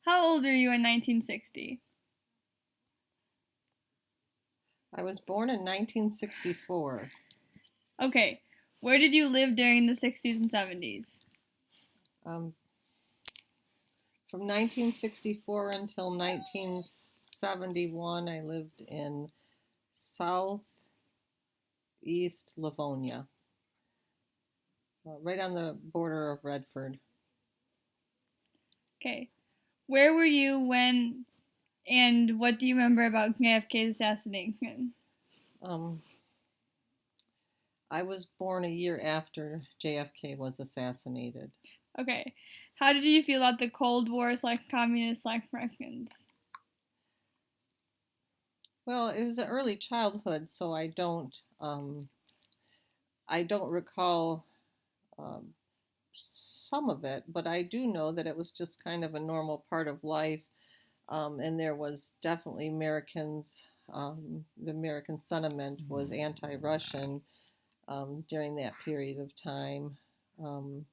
How old were you in 1960? I was born in 1964. Okay. Where did you live during the 60s and 70s? Um, from 1964 until 1971, I lived in southeast Livonia, right on the border of Redford. Okay. Where were you when and what do you remember about JFK's assassination? Um, I was born a year after JFK was assassinated. Okay. How did you feel about the Cold War / communist / Russians? Well, it was an early childhood, so I don't recall um, some of it, but I do know that it was just kind of a normal part of life, and there was definitely Americans. The American sentiment was anti-Russian during that period of time, um,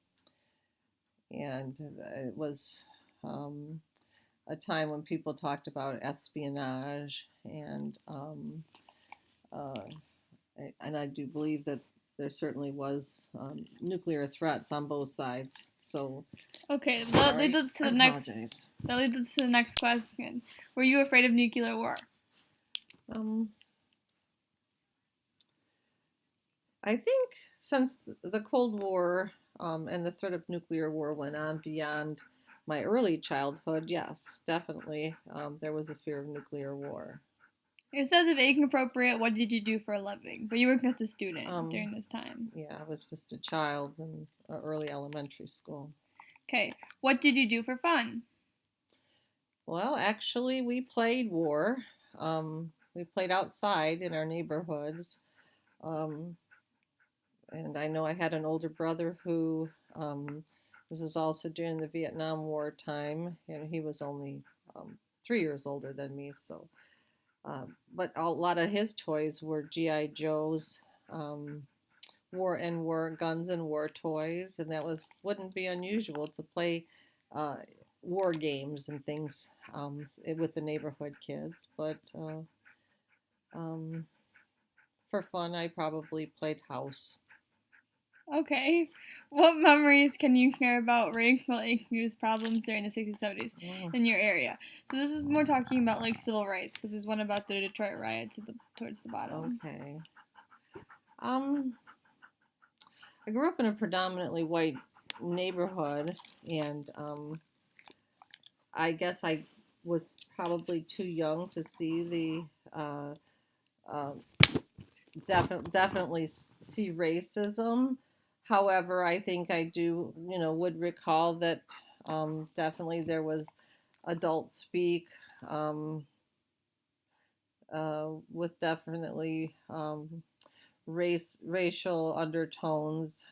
and it was um, a time when people talked about espionage uh, and I do believe that there certainly was nuclear threats on both sides. So Okay, that leads sorry, us to I the next. apologize. That leads us to the next question. Were you afraid of nuclear war? Um, I think since the Cold War and the threat of nuclear war went on beyond my early childhood, yes, definitely there was a fear of nuclear war. It says if age appropriate, what did you do for a living? But you were just a student Um, during this time. yeah, I was just a child in early elementary school. Okay, what did you do for fun? Well, actually, we played war. We played outside in our neighborhoods. Um, and I know I had an older brother who, this was also during the Vietnam War time, and he was only 3 years older than me. So, but a lot of his toys were GI Joes, um, war guns and war toys, and that wouldn't be unusual to play uh, war games and things with the neighborhood kids. But um, for fun, I probably played house. Okay, what memories can you share about racial issues problems during the 60s, 70s Oh, in your area? So this is more talking about like civil rights, because there's one about the Detroit riots towards the bottom. okay. Um, I grew up in a predominantly white neighborhood, and I guess I was probably too young to see uh, definitely see racism. However, I think I do, would recall that definitely there was adult speak with definitely racial undertones.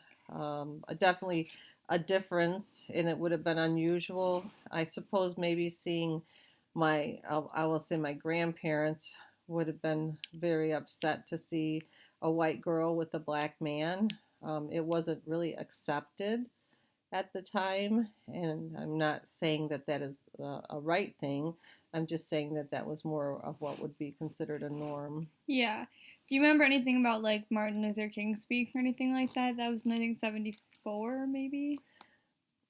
Definitely a difference, and it would have been unusual. I suppose maybe seeing I will say my grandparents would have been very upset to see a white girl with a black man. It wasn't really accepted at the time, and I'm not saying that that is a right thing. I'm just saying that that was more of what would be considered a norm. Yeah. Do you remember anything about like Martin Luther King speak or anything like that? That was 1974, maybe?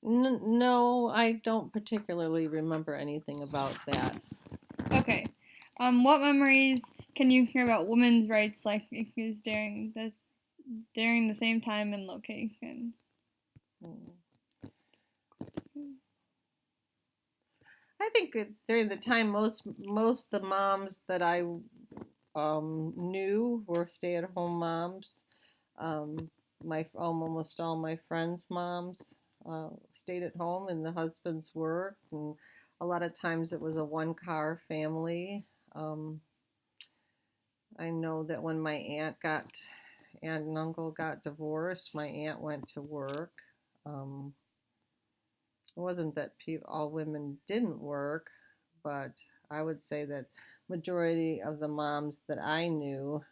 No, I don't particularly remember anything about that. Okay. What memories can you hear about women's rights like issues during the same time and location? Hmm. I think during the time, most the moms that I knew were stay-at-home moms. Um, my almost all my friends' moms stayed at home, and the husbands worked, and a lot of times it was a one-car family. Um, I know that when my aunt and uncle got divorced, my aunt went to work. Um, it wasn't that all women didn't work, but I would say that majority of the moms that I knew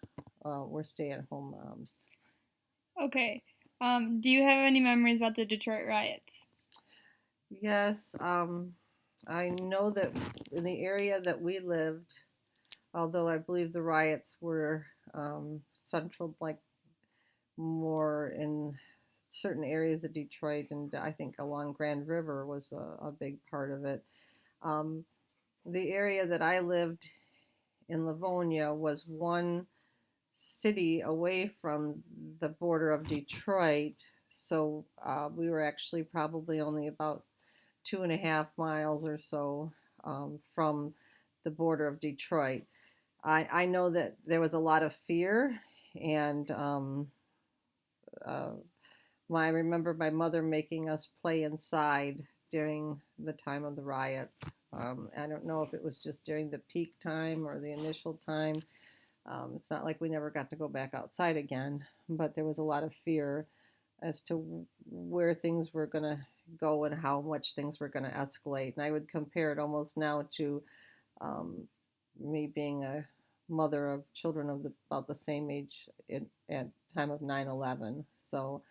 were stay-at-home moms. Okay. Do you have any memories about the Detroit riots? Yes, I know that in the area that we lived, although I believe the riots were central, like more in certain areas of Detroit, and I think along Grand River was a big part of it. Um, the area that I lived in Livonia was one city away from the border of Detroit, so we were actually probably only about 2.5 miles or so from the border of Detroit. I know that there was a lot of fear, and uh, I remember my mother making us play inside during the time of the riots. I don't know if it was just during the peak time or the initial time. It's not like we never got to go back outside again, but there was a lot of fear as to where things were going to go and how much things were going to escalate. And I would compare it almost now to um, me being a mother of children of about the same age at time of 9/11. So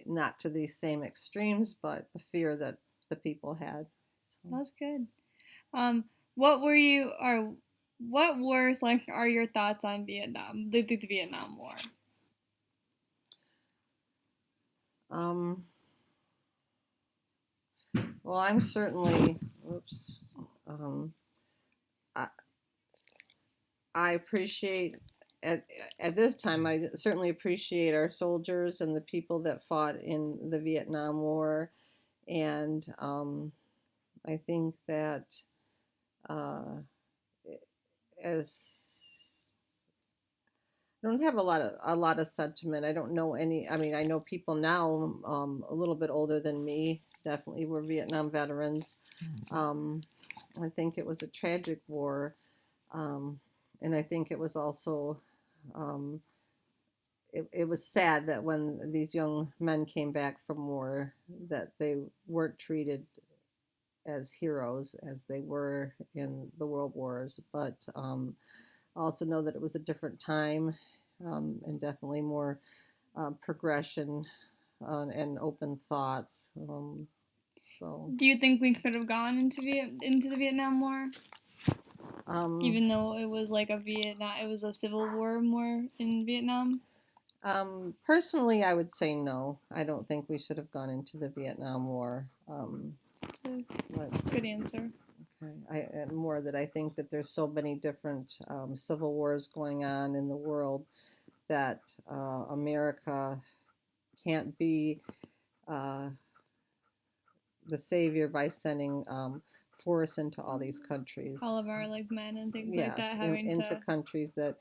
not to these same extremes, but the fear that the people had. So. That's good. What were you or what wars like are your thoughts on Vietnam, the Vietnam War? Well, I'm certainly, oops, I, I appreciate, at this time, I certainly appreciate our soldiers and the people that fought in the Vietnam War. And I think that as I don't have a lot of sentiment. I don't know any. I mean, I know people now a little bit older than me. Definitely were Vietnam veterans. Um, I think it was a tragic war, and I think it was also um, it was sad that when these young men came back from war, that they weren't treated as heroes as they were in the world wars. But I also know that it was a different time, and definitely more progression and open thoughts. So, Do you think we could have gone into the Vietnam War, even though it was like it was a civil war more in Vietnam? Personally, I would say no. I don't think we should have gone into the Vietnam War. That's a good answer. More that I think that there's so many different civil wars going on in the world that America can't be the savior by sending force into all these countries. All of our like men and things like that having into countries that,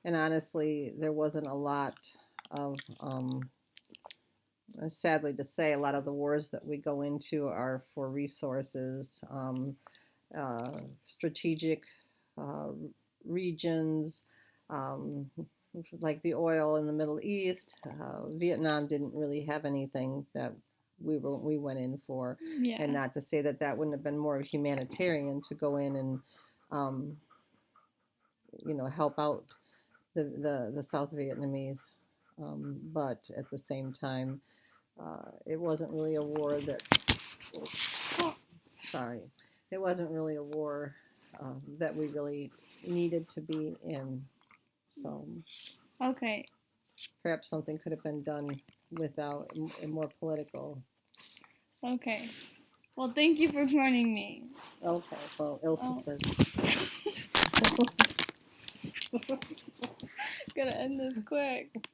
and honestly, there wasn't a lot of. Sadly to say, a lot of the wars that we go into are for resources, strategic regions, like the oil in the Middle East. Vietnam didn't really have anything that we went in for, and not to say that that wouldn't have been more humanitarian to go in and help out the South Vietnamese, but at the same time. It wasn't really a war that. Sorry, it wasn't really a war that we really needed to be in. So. Okay. Perhaps something could have been done without more political. Okay. Well, thank you for joining me. Okay. Well, Ilse says. Gotta end this quick.